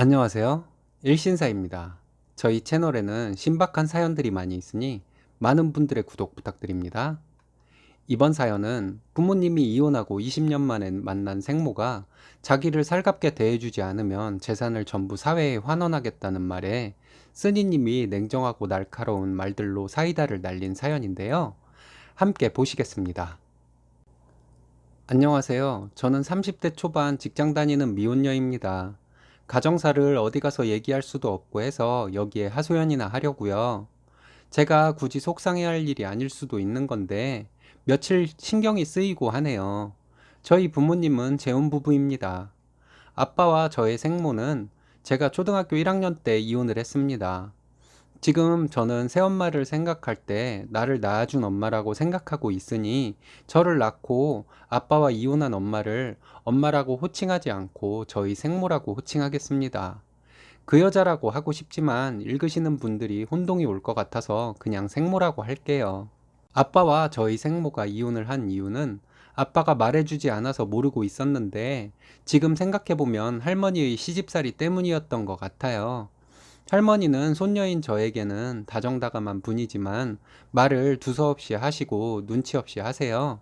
안녕하세요. 일신사입니다. 저희 채널에는 신박한 사연들이 많이 있으니 많은 분들의 구독 부탁드립니다. 이번 사연은 부모님이 이혼하고 20년 만에 만난 생모가 자기를 살갑게 대해주지 않으면 재산을 전부 사회에 환원하겠다는 말에 쓰니님이 냉정하고 날카로운 말들로 사이다를 날린 사연인데요. 함께 보시겠습니다. 안녕하세요. 저는 30대 초반 직장 다니는 미혼녀입니다. 가정사를 어디 가서 얘기할 수도 없고 해서 여기에 하소연이나 하려고요. 제가 굳이 속상해할 일이 아닐 수도 있는 건데 며칠 신경이 쓰이고 하네요. 저희 부모님은 재혼부부입니다. 아빠와 저의 생모는 제가 초등학교 1학년 때 이혼을 했습니다. 지금 저는 새엄마를 생각할 때 나를 낳아준 엄마라고 생각하고 있으니 저를 낳고 아빠와 이혼한 엄마를 엄마라고 호칭하지 않고 저희 생모라고 호칭하겠습니다. 그 여자라고 하고 싶지만 읽으시는 분들이 혼동이 올 것 같아서 그냥 생모라고 할게요. 아빠와 저희 생모가 이혼을 한 이유는 아빠가 말해주지 않아서 모르고 있었는데 지금 생각해보면 할머니의 시집살이 때문이었던 것 같아요. 할머니는 손녀인 저에게는 다정다감한 분이지만 말을 두서없이 하시고 눈치 없이 하세요.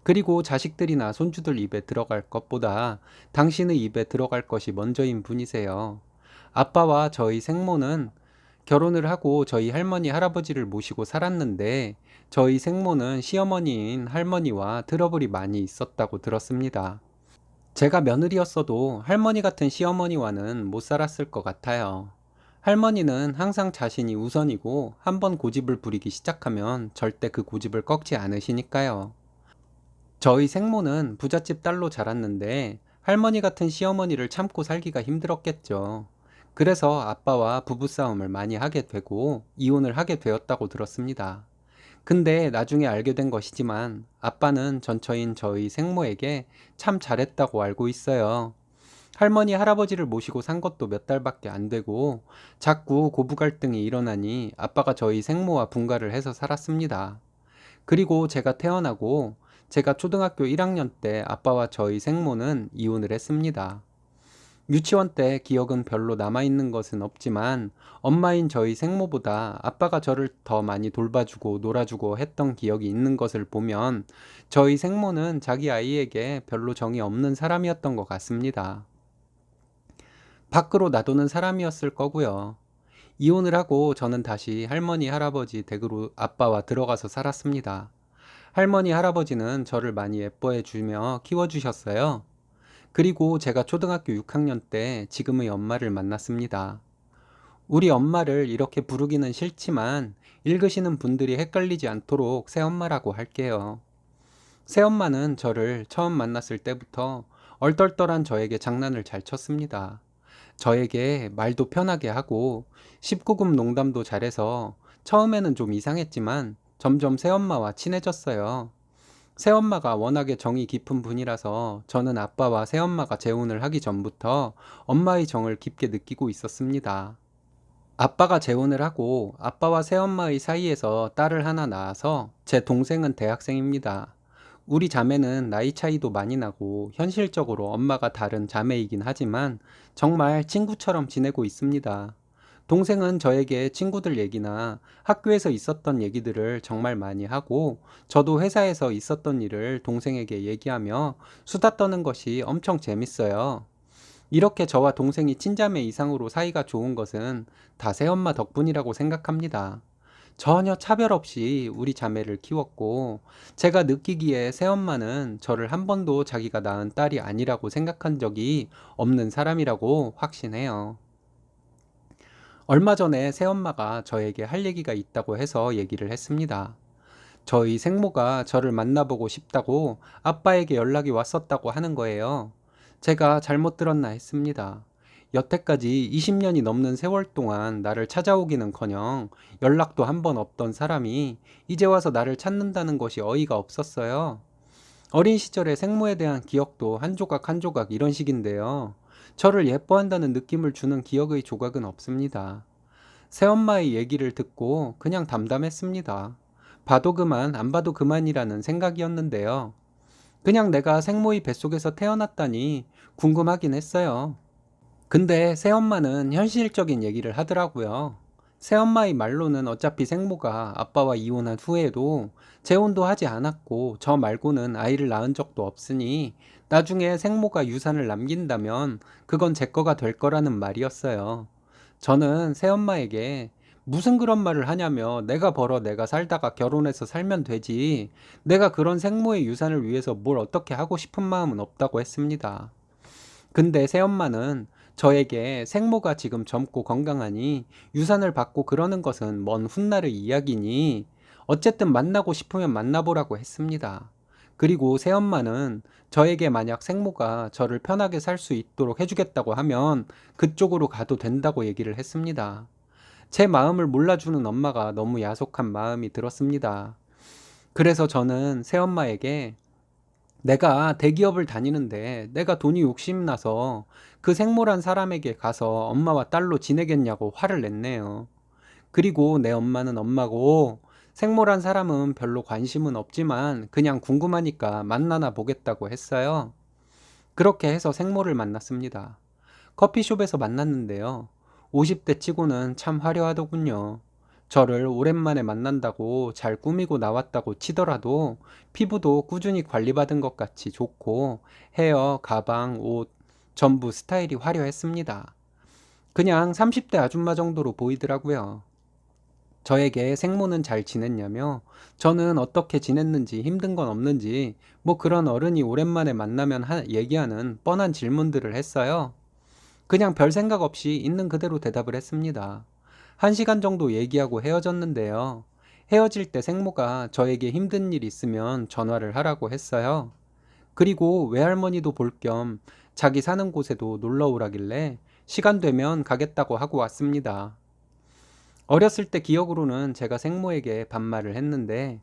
그리고 자식들이나 손주들 입에 들어갈 것보다 당신의 입에 들어갈 것이 먼저인 분이세요. 아빠와 저희 생모는 결혼을 하고 저희 할머니 할아버지를 모시고 살았는데 저희 생모는 시어머니인 할머니와 트러블이 많이 있었다고 들었습니다. 제가 며느리였어도 할머니 같은 시어머니와는 못 살았을 것 같아요. 할머니는 항상 자신이 우선이고 한번 고집을 부리기 시작하면 절대 그 고집을 꺾지 않으시니까요. 저희 생모는 부잣집 딸로 자랐는데 할머니 같은 시어머니를 참고 살기가 힘들었겠죠. 그래서 아빠와 부부싸움을 많이 하게 되고 이혼을 하게 되었다고 들었습니다. 근데 나중에 알게 된 것이지만 아빠는 전처인 저희 생모에게 참 잘했다고 알고 있어요. 할머니 할아버지를 모시고 산 것도 몇 달밖에 안 되고 자꾸 고부 갈등이 일어나니 아빠가 저희 생모와 분가를 해서 살았습니다. 그리고 제가 태어나고 제가 초등학교 1학년 때 아빠와 저희 생모는 이혼을 했습니다. 유치원 때 기억은 별로 남아있는 것은 없지만 엄마인 저희 생모보다 아빠가 저를 더 많이 돌봐주고 놀아주고 했던 기억이 있는 것을 보면 저희 생모는 자기 아이에게 별로 정이 없는 사람이었던 것 같습니다. 밖으로 놔두는 사람이었을 거고요. 이혼을 하고 저는 다시 할머니 할아버지 댁으로 아빠와 들어가서 살았습니다. 할머니 할아버지는 저를 많이 예뻐해 주며 키워주셨어요. 그리고 제가 초등학교 6학년 때 지금의 엄마를 만났습니다. 우리 엄마를 이렇게 부르기는 싫지만 읽으시는 분들이 헷갈리지 않도록 새엄마라고 할게요. 새엄마는 저를 처음 만났을 때부터 얼떨떨한 저에게 장난을 잘 쳤습니다. 저에게 말도 편하게 하고 19금 농담도 잘해서 처음에는 좀 이상했지만 점점 새엄마와 친해졌어요. 새엄마가 워낙에 정이 깊은 분이라서 저는 아빠와 새엄마가 재혼을 하기 전부터 엄마의 정을 깊게 느끼고 있었습니다. 아빠가 재혼을 하고 아빠와 새엄마의 사이에서 딸을 하나 낳아서 제 동생은 대학생입니다. 우리 자매는 나이 차이도 많이 나고 현실적으로 엄마가 다른 자매이긴 하지만 정말 친구처럼 지내고 있습니다. 동생은 저에게 친구들 얘기나 학교에서 있었던 얘기들을 정말 많이 하고 저도 회사에서 있었던 일을 동생에게 얘기하며 수다 떠는 것이 엄청 재밌어요. 이렇게 저와 동생이 친자매 이상으로 사이가 좋은 것은 다 새엄마 덕분이라고 생각합니다. 전혀 차별 없이 우리 자매를 키웠고 제가 느끼기에 새엄마는 저를 한 번도 자기가 낳은 딸이 아니라고 생각한 적이 없는 사람이라고 확신해요. 얼마 전에 새엄마가 저에게 할 얘기가 있다고 해서 얘기를 했습니다. 저희 생모가 저를 만나보고 싶다고 아빠에게 연락이 왔었다고 하는 거예요. 제가 잘못 들었나 했습니다. 여태까지 20년이 넘는 세월 동안 나를 찾아오기는커녕 연락도 한 번 없던 사람이 이제 와서 나를 찾는다는 것이 어이가 없었어요. 어린 시절의 생모에 대한 기억도 한 조각 한 조각 이런 식인데요. 저를 예뻐한다는 느낌을 주는 기억의 조각은 없습니다. 새엄마의 얘기를 듣고 그냥 담담했습니다. 봐도 그만, 안 봐도 그만이라는 생각이었는데요. 그냥 내가 생모의 뱃속에서 태어났다니 궁금하긴 했어요. 근데 새엄마는 현실적인 얘기를 하더라고요. 새엄마의 말로는 어차피 생모가 아빠와 이혼한 후에도 재혼도 하지 않았고 저 말고는 아이를 낳은 적도 없으니 나중에 생모가 유산을 남긴다면 그건 제 거가 될 거라는 말이었어요. 저는 새엄마에게 무슨 그런 말을 하냐며 내가 벌어 내가 살다가 결혼해서 살면 되지. 내가 그런 생모의 유산을 위해서 뭘 어떻게 하고 싶은 마음은 없다고 했습니다. 근데 새엄마는 저에게 생모가 지금 젊고 건강하니 유산을 받고 그러는 것은 먼 훗날의 이야기니 어쨌든 만나고 싶으면 만나보라고 했습니다. 그리고 새엄마는 저에게 만약 생모가 저를 편하게 살 수 있도록 해주겠다고 하면 그쪽으로 가도 된다고 얘기를 했습니다. 제 마음을 몰라주는 엄마가 너무 야속한 마음이 들었습니다. 그래서 저는 새엄마에게 내가 대기업을 다니는데 내가 돈이 욕심나서 그 생모란 사람에게 가서 엄마와 딸로 지내겠냐고 화를 냈네요. 그리고 내 엄마는 엄마고 생모란 사람은 별로 관심은 없지만 그냥 궁금하니까 만나나 보겠다고 했어요. 그렇게 해서 생모를 만났습니다. 커피숍에서 만났는데요. 50대 치고는 참 화려하더군요. 저를 오랜만에 만난다고 잘 꾸미고 나왔다고 치더라도 피부도 꾸준히 관리받은 것 같이 좋고 헤어, 가방, 옷 전부 스타일이 화려했습니다. 그냥 30대 아줌마 정도로 보이더라고요. 저에게 생모는 잘 지냈냐며 저는 어떻게 지냈는지 힘든 건 없는지 뭐 그런 어른이 오랜만에 만나면 얘기하는 뻔한 질문들을 했어요. 그냥 별 생각 없이 있는 그대로 대답을 했습니다. 1시간 정도 얘기하고 헤어졌는데요. 헤어질 때 생모가 저에게 힘든 일 있으면 전화를 하라고 했어요. 그리고 외할머니도 볼 겸 자기 사는 곳에도 놀러 오라길래 시간 되면 가겠다고 하고 왔습니다. 어렸을 때 기억으로는 제가 생모에게 반말을 했는데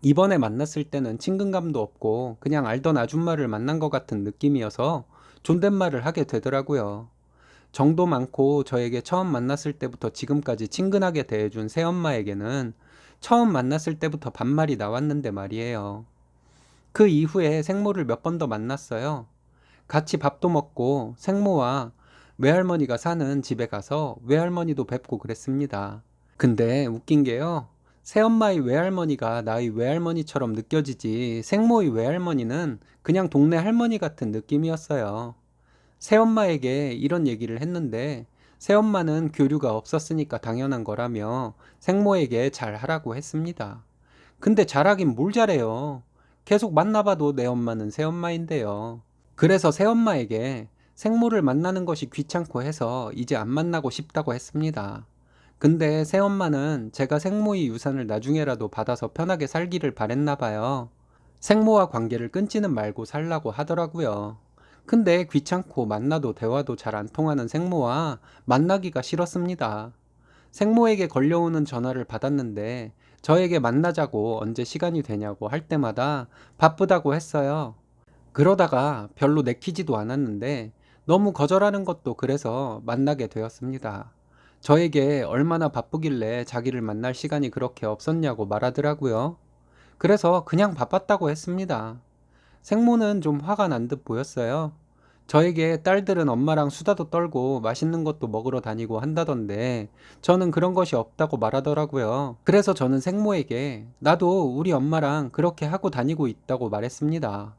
이번에 만났을 때는 친근감도 없고 그냥 알던 아줌마를 만난 것 같은 느낌이어서 존댓말을 하게 되더라고요. 정도 많고 저에게 처음 만났을 때부터 지금까지 친근하게 대해준 새엄마에게는 처음 만났을 때부터 반말이 나왔는데 말이에요. 그 이후에 생모를 몇 번 더 만났어요. 같이 밥도 먹고 생모와 외할머니가 사는 집에 가서 외할머니도 뵙고 그랬습니다. 근데 웃긴 게요. 새엄마의 외할머니가 나의 외할머니처럼 느껴지지 생모의 외할머니는 그냥 동네 할머니 같은 느낌이었어요. 새엄마에게 이런 얘기를 했는데 새엄마는 교류가 없었으니까 당연한 거라며 생모에게 잘하라고 했습니다. 근데 잘하긴 뭘 잘해요. 계속 만나봐도 내 엄마는 새엄마인데요. 그래서 새엄마에게 생모를 만나는 것이 귀찮고 해서 이제 안 만나고 싶다고 했습니다. 근데 새엄마는 제가 생모의 유산을 나중에라도 받아서 편하게 살기를 바랬나 봐요. 생모와 관계를 끊지는 말고 살라고 하더라고요. 근데 귀찮고 만나도 대화도 잘 안 통하는 생모와 만나기가 싫었습니다. 생모에게 걸려오는 전화를 받았는데 저에게 만나자고 언제 시간이 되냐고 할 때마다 바쁘다고 했어요. 그러다가 별로 내키지도 않았는데 너무 거절하는 것도 그래서 만나게 되었습니다. 저에게 얼마나 바쁘길래 자기를 만날 시간이 그렇게 없었냐고 말하더라고요. 그래서 그냥 바빴다고 했습니다. 생모는 좀 화가 난 듯 보였어요. 저에게 딸들은 엄마랑 수다도 떨고 맛있는 것도 먹으러 다니고 한다던데 저는 그런 것이 없다고 말하더라고요. 그래서 저는 생모에게 나도 우리 엄마랑 그렇게 하고 다니고 있다고 말했습니다.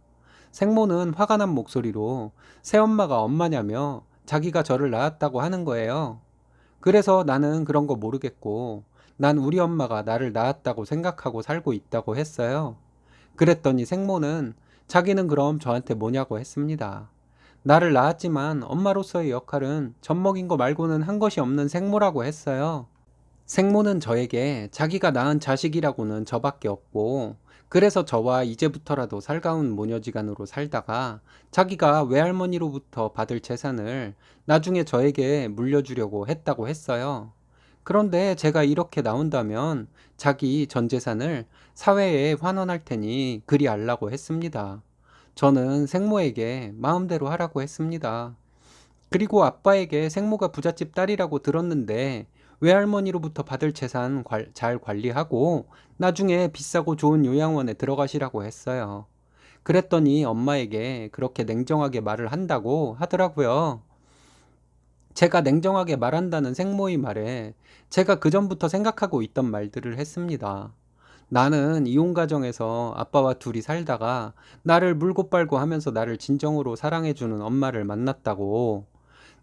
생모는 화가 난 목소리로 새엄마가 엄마냐며 자기가 저를 낳았다고 하는 거예요. 그래서 나는 그런 거 모르겠고 난 우리 엄마가 나를 낳았다고 생각하고 살고 있다고 했어요. 그랬더니 생모는 자기는 그럼 저한테 뭐냐고 했습니다. 나를 낳았지만 엄마로서의 역할은 젖먹인 거 말고는 한 것이 없는 생모라고 했어요. 생모는 저에게 자기가 낳은 자식이라고는 저밖에 없고 그래서 저와 이제부터라도 살가운 모녀지간으로 살다가 자기가 외할머니로부터 받을 재산을 나중에 저에게 물려주려고 했다고 했어요. 그런데 제가 이렇게 나온다면 자기 전 재산을 사회에 환원할 테니 그리 알라고 했습니다. 저는 생모에게 마음대로 하라고 했습니다. 그리고 아빠에게 생모가 부잣집 딸이라고 들었는데 외할머니로부터 받을 재산 잘 관리하고 나중에 비싸고 좋은 요양원에 들어가시라고 했어요. 그랬더니 엄마에게 그렇게 냉정하게 말을 한다고 하더라고요. 제가 냉정하게 말한다는 생모의 말에 제가 그전부터 생각하고 있던 말들을 했습니다. 나는 이혼 가정에서 아빠와 둘이 살다가 나를 물고 빨고 하면서 나를 진정으로 사랑해주는 엄마를 만났다고.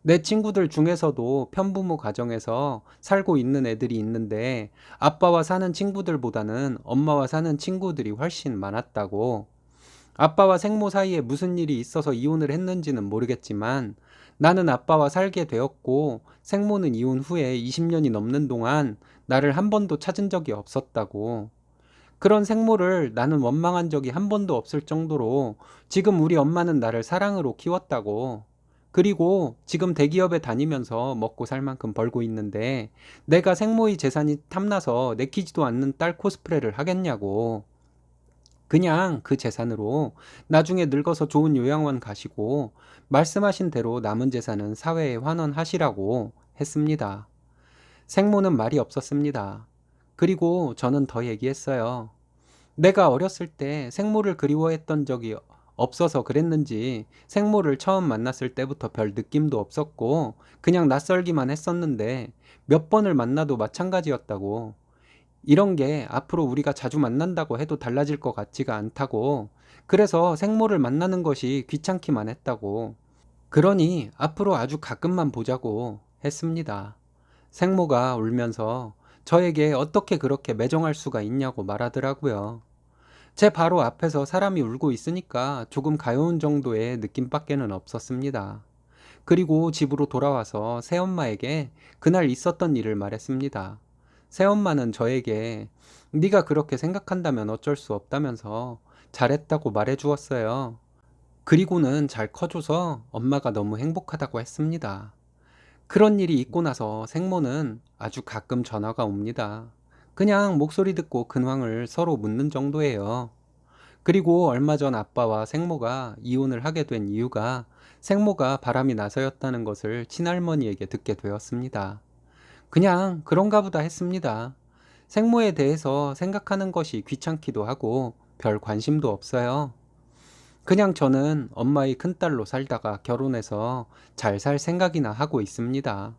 내 친구들 중에서도 편부모 가정에서 살고 있는 애들이 있는데 아빠와 사는 친구들보다는 엄마와 사는 친구들이 훨씬 많았다고. 아빠와 생모 사이에 무슨 일이 있어서 이혼을 했는지는 모르겠지만 나는 아빠와 살게 되었고 생모는 이혼 후에 20년이 넘는 동안 나를 한 번도 찾은 적이 없었다고. 그런 생모를 나는 원망한 적이 한 번도 없을 정도로 지금 우리 엄마는 나를 사랑으로 키웠다고. 그리고 지금 대기업에 다니면서 먹고 살 만큼 벌고 있는데 내가 생모의 재산이 탐나서 내키지도 않는 딸 코스프레를 하겠냐고. 그냥 그 재산으로 나중에 늙어서 좋은 요양원 가시고 말씀하신 대로 남은 재산은 사회에 환원하시라고 했습니다. 생모는 말이 없었습니다. 그리고 저는 더 얘기했어요. 내가 어렸을 때 생모를 그리워했던 적이 없어서 그랬는지 생모를 처음 만났을 때부터 별 느낌도 없었고 그냥 낯설기만 했었는데 몇 번을 만나도 마찬가지였다고. 이런 게 앞으로 우리가 자주 만난다고 해도 달라질 것 같지가 않다고. 그래서 생모를 만나는 것이 귀찮기만 했다고. 그러니 앞으로 아주 가끔만 보자고 했습니다. 생모가 울면서 저에게 어떻게 그렇게 매정할 수가 있냐고 말하더라고요. 제 바로 앞에서 사람이 울고 있으니까 조금 가여운 정도의 느낌밖에는 없었습니다. 그리고 집으로 돌아와서 새엄마에게 그날 있었던 일을 말했습니다. 새엄마는 저에게 네가 그렇게 생각한다면 어쩔 수 없다면서 잘했다고 말해 주었어요. 그리고는 잘 커줘서 엄마가 너무 행복하다고 했습니다. 그런 일이 있고 나서 생모는 아주 가끔 전화가 옵니다. 그냥 목소리 듣고 근황을 서로 묻는 정도예요. 그리고 얼마 전 아빠와 생모가 이혼을 하게 된 이유가 생모가 바람이 나서였다는 것을 친할머니에게 듣게 되었습니다. 그냥 그런가 보다 했습니다. 생모에 대해서 생각하는 것이 귀찮기도 하고 별 관심도 없어요. 그냥 저는 엄마의 큰딸로 살다가 결혼해서 잘 살 생각이나 하고 있습니다.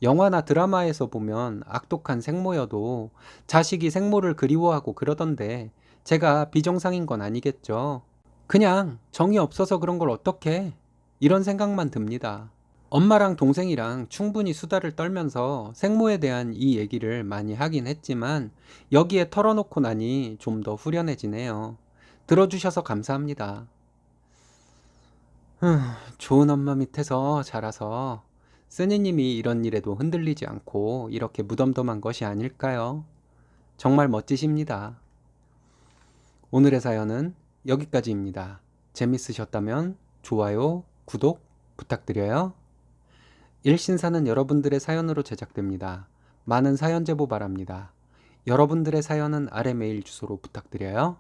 영화나 드라마에서 보면 악독한 생모여도 자식이 생모를 그리워하고 그러던데 제가 비정상인 건 아니겠죠. 그냥 정이 없어서 그런 걸 어떡해. 이런 생각만 듭니다. 엄마랑 동생이랑 충분히 수다를 떨면서 생모에 대한 이 얘기를 많이 하긴 했지만 여기에 털어놓고 나니 좀 더 후련해지네요. 들어주셔서 감사합니다. 흠, 좋은 엄마 밑에서 자라서 쓰니님이 이런 일에도 흔들리지 않고 이렇게 무덤덤한 것이 아닐까요? 정말 멋지십니다. 오늘의 사연은 여기까지입니다. 재밌으셨다면 좋아요, 구독 부탁드려요. 일신사는 여러분들의 사연으로 제작됩니다. 많은 사연 제보 바랍니다. 여러분들의 사연은 아래 메일 주소로 부탁드려요.